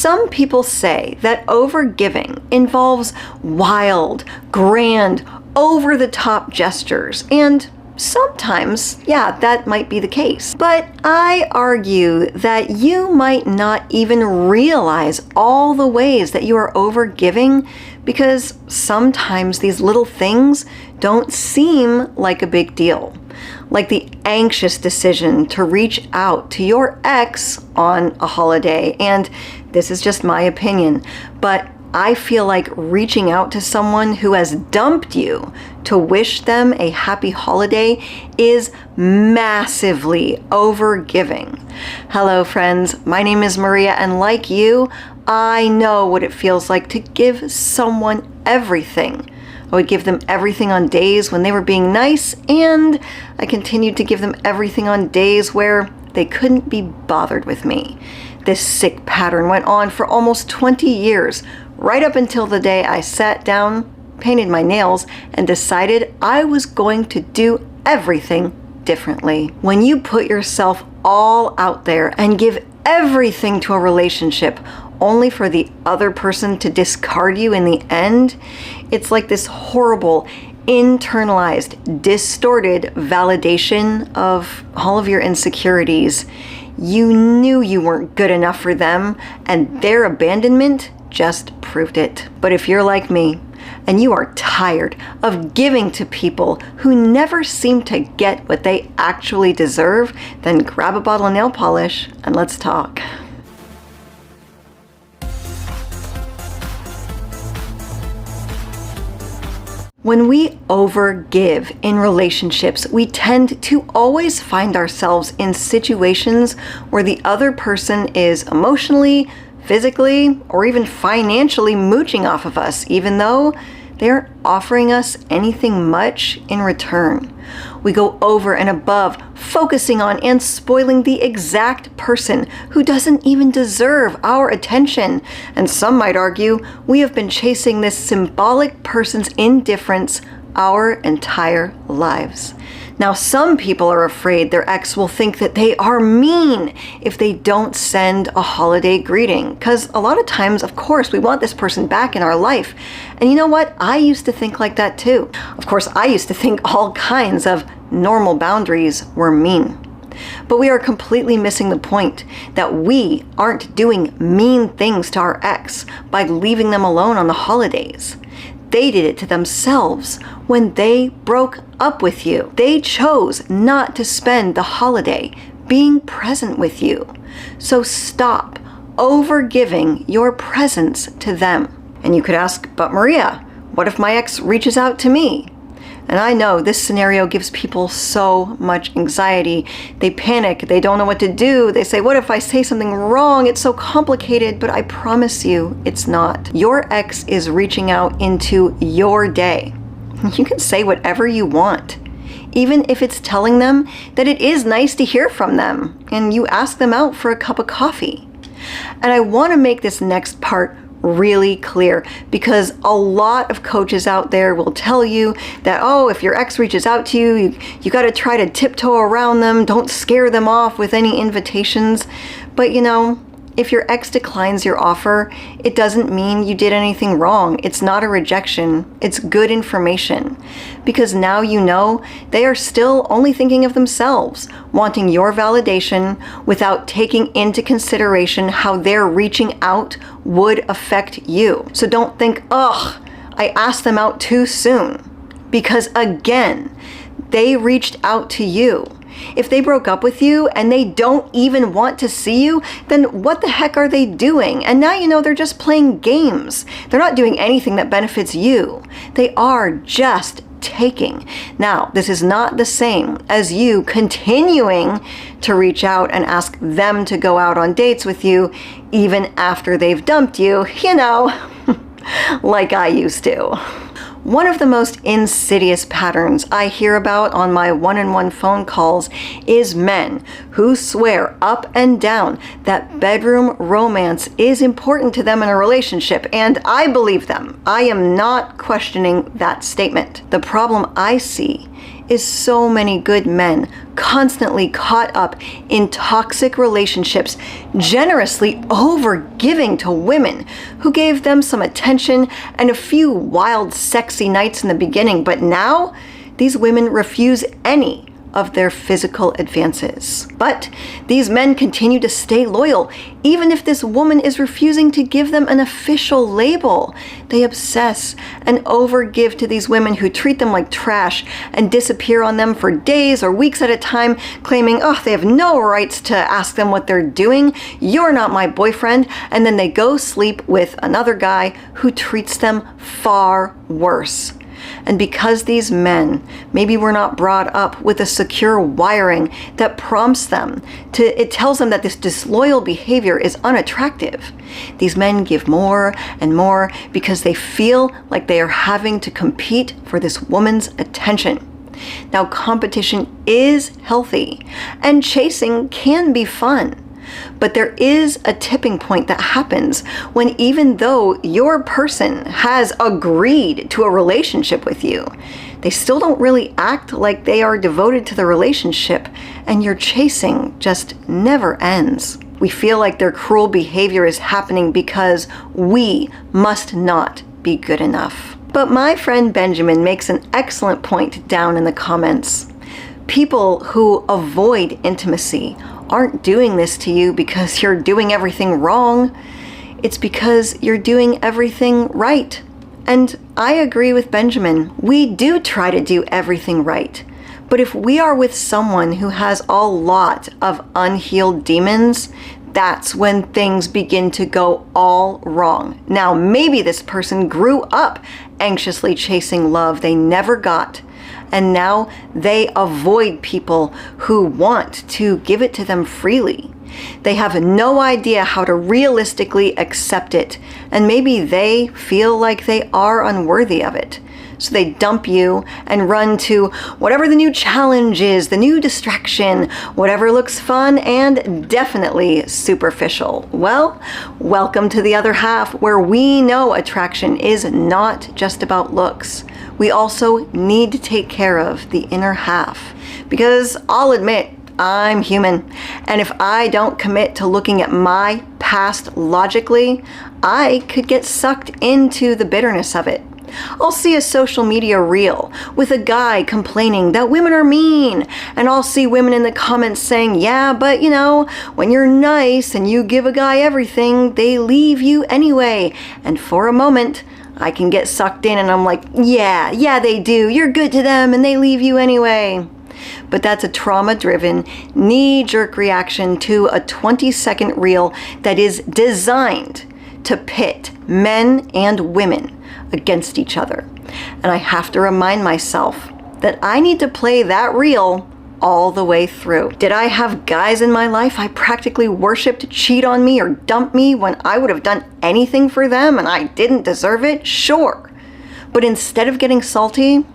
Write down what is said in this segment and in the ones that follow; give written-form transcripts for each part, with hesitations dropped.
Some people say that overgiving involves wild, grand, over-the-top gestures, and sometimes, yeah, that might be the case. But I argue that you might not even realize all the ways that you are overgiving, because sometimes these little things don't seem like a big deal. Like the anxious decision to reach out to your ex on a holiday. And this is just my opinion, but I feel like reaching out to someone who has dumped you to wish them a happy holiday is massively overgiving. Hello friends, my name is Maria, and like you, I know what it feels like to give someone everything. I would give them everything on days when they were being nice, and I continued to give them everything on days where they couldn't be bothered with me. This sick pattern went on for almost 20 years, right up until the day I sat down, painted my nails, and decided I was going to do everything differently. When you put yourself all out there and give everything to a relationship only for the other person to discard you in the end, it's like this horrible, internalized, distorted validation of all of your insecurities. You knew you weren't good enough for them, and their abandonment just proved it. But if you're like me, and you are tired of giving to people who never seem to get what they actually deserve, then grab a bottle of nail polish and let's talk. When we overgive in relationships, we tend to always find ourselves in situations where the other person is emotionally, physically, or even financially mooching off of us, even though they aren't offering us anything much in return. We go over and above, focusing on and spoiling the exact person who doesn't even deserve our attention. And some might argue we have been chasing this symbolic person's indifference our entire lives. Now, some people are afraid their ex will think that they are mean if they don't send a holiday greeting. Because a lot of times, of course, we want this person back in our life. And you know what? I used to think like that too. Of course, I used to think all kinds of normal boundaries were mean. But we are completely missing the point that we aren't doing mean things to our ex by leaving them alone on the holidays. They did it to themselves when they broke up with you. They chose not to spend the holiday being present with you. So stop overgiving your presence to them. And you could ask, but Maria, what if my ex reaches out to me? And I know this scenario gives people so much anxiety. They panic, they don't know what to do. They say, what if I say something wrong? It's so complicated, but I promise you it's not. Your ex is reaching out into your day. You can say whatever you want, even if it's telling them that it is nice to hear from them and you ask them out for a cup of coffee. And I want to make this next part really clear, because a lot of coaches out there will tell you that, oh, if your ex reaches out to you, you got to try to tiptoe around them. Don't scare them off with any invitations. But you know, if your ex declines your offer, it doesn't mean you did anything wrong. It's not a rejection. It's good information. Because now you know they are still only thinking of themselves, wanting your validation without taking into consideration how their reaching out would affect you. So don't think, ugh, I asked them out too soon. Because again, they reached out to you. If they broke up with you and they don't even want to see you, then what the heck are they doing? And now you know they're just playing games. They're not doing anything that benefits you. They are just taking. Now, this is not the same as you continuing to reach out and ask them to go out on dates with you even after they've dumped you, you know, like I used to. One of the most insidious patterns I hear about on my one-on-one phone calls is men who swear up and down that bedroom romance is important to them in a relationship, and I believe them. I am not questioning that statement. The problem I see is so many good men constantly caught up in toxic relationships, generously over-giving to women who gave them some attention and a few wild, sexy nights in the beginning, but now these women refuse any of their physical advances. But these men continue to stay loyal, even if this woman is refusing to give them an official label. They obsess and overgive to these women who treat them like trash and disappear on them for days or weeks at a time, claiming, oh, they have no rights to ask them what they're doing. You're not my boyfriend. And then they go sleep with another guy who treats them far worse. And because these men maybe were not brought up with a secure wiring that prompts them it tells them that this disloyal behavior is unattractive, these men give more and more because they feel like they are having to compete for this woman's attention. Now, competition is healthy and chasing can be fun. But there is a tipping point that happens when, even though your person has agreed to a relationship with you, they still don't really act like they are devoted to the relationship, and your chasing just never ends. We feel like their cruel behavior is happening because we must not be good enough. But my friend Benjamin makes an excellent point down in the comments. People who avoid intimacy aren't doing this to you because you're doing everything wrong. It's because you're doing everything right. And I agree with Benjamin. We do try to do everything right. But if we are with someone who has a lot of unhealed demons, that's when things begin to go all wrong. Now, maybe this person grew up anxiously chasing love they never got, and now they avoid people who want to give it to them freely. They have no idea how to realistically accept it, and maybe they feel like they are unworthy of it. So they dump you and run to whatever the new challenge is, the new distraction, whatever looks fun and definitely superficial. Well, welcome to the other half, where we know attraction is not just about looks. We also need to take care of the inner half, because I'll admit, I'm human, and if I don't commit to looking at my past logically, I could get sucked into the bitterness of it. I'll see a social media reel with a guy complaining that women are mean, and I'll see women in the comments saying, yeah, but you know, when you're nice and you give a guy everything, they leave you anyway. And for a moment, I can get sucked in and I'm like, yeah, they do. You're good to them and they leave you anyway. But that's a trauma-driven, knee-jerk reaction to a 20-second reel that is designed to pit men and women against each other. And I have to remind myself that I need to play that reel all the way through. Did I have guys in my life I practically worshipped cheat on me or dump me when I would have done anything for them and I didn't deserve it? Sure. But instead of getting salty,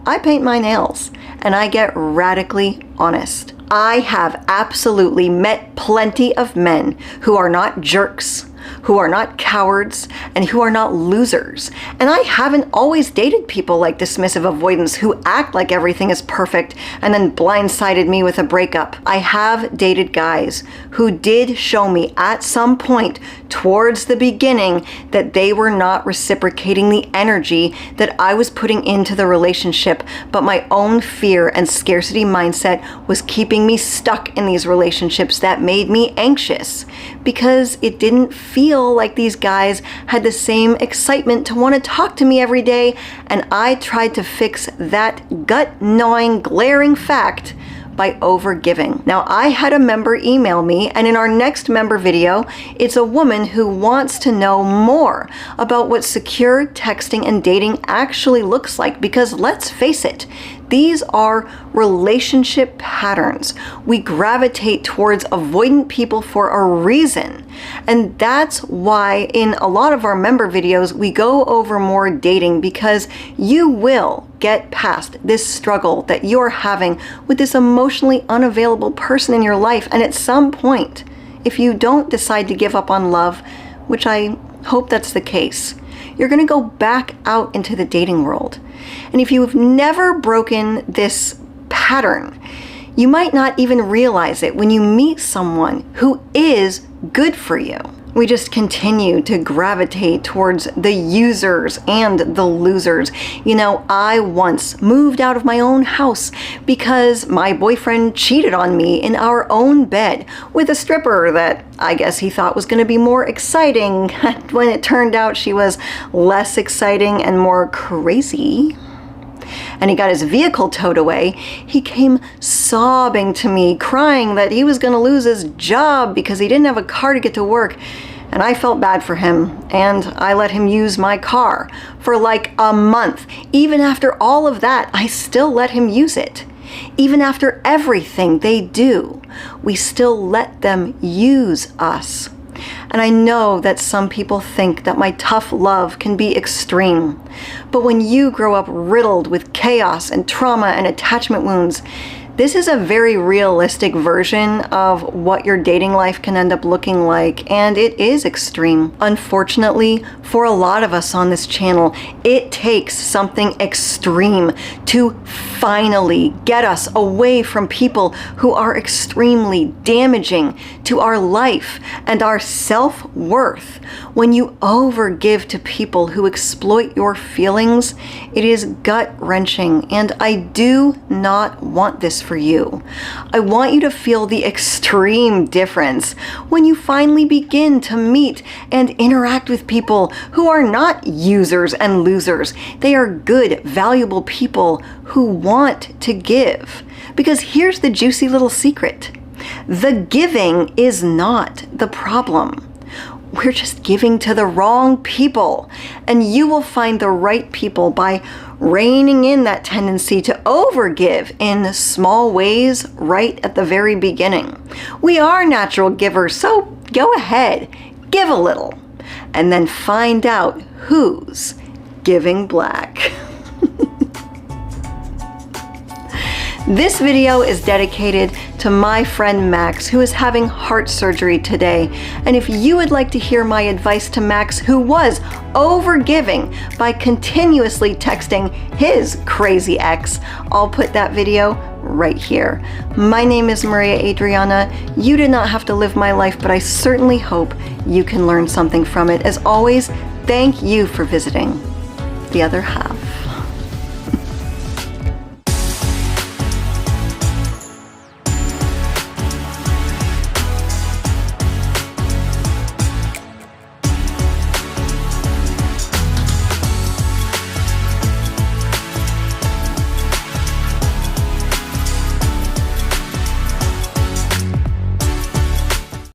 I paint my nails and I get radically honest. I have absolutely met plenty of men who are not jerks, who are not cowards, and who are not losers. And I haven't always dated people like dismissive avoidants who act like everything is perfect and then blindsided me with a breakup. I have dated guys who did show me at some point towards the beginning that they were not reciprocating the energy that I was putting into the relationship, but my own fear and scarcity mindset was keeping me stuck in these relationships that made me anxious, because it didn't feel like these guys had the same excitement to want to talk to me every day, and I tried to fix that gut-gnawing, glaring fact by overgiving. Now, I had a member email me, and in our next member video, it's a woman who wants to know more about what secure texting and dating actually looks like, because let's face it, these are relationship patterns. We gravitate towards avoidant people for a reason. And that's why in a lot of our member videos, we go over more dating, because you will get past this struggle that you're having with this emotionally unavailable person in your life. And at some point, if you don't decide to give up on love, which I hope that's the case, you're going to go back out into the dating world. And if you've never broken this pattern, you might not even realize it when you meet someone who is good for you. We just continue to gravitate towards the users and the losers. You know, I once moved out of my own house because my boyfriend cheated on me in our own bed with a stripper that I guess he thought was going to be more exciting, when it turned out she was less exciting and more crazy. And he got his vehicle towed away. He came sobbing to me, crying that he was going to lose his job because he didn't have a car to get to work. And I felt bad for him, and I let him use my car for like a month. Even after all of that, I still let him use it. Even after everything they do, we still let them use us. And I know that some people think that my tough love can be extreme. But when you grow up riddled with chaos and trauma and attachment wounds, this is a very realistic version of what your dating life can end up looking like, and it is extreme. Unfortunately, for a lot of us on this channel, it takes something extreme to finally get us away from people who are extremely damaging to our life and our self-worth. When you overgive to people who exploit your feelings, it is gut-wrenching, and I do not want this for you. I want you to feel the extreme difference when you finally begin to meet and interact with people who are not users and losers. They are good, valuable people who want to give. Because here's the juicy little secret. The giving is not the problem. We're just giving to the wrong people. And you will find the right people by reining in that tendency to overgive in small ways right at the very beginning. We are natural givers, so go ahead, give a little, and then find out who's giving black. This video is dedicated to my friend Max, who is having heart surgery today. And if you would like to hear my advice to Max, who was overgiving by continuously texting his crazy ex, I'll put that video right here. My name is Maria Adriana. You did not have to live my life, but I certainly hope you can learn something from it. As always, thank you for visiting The Other Half.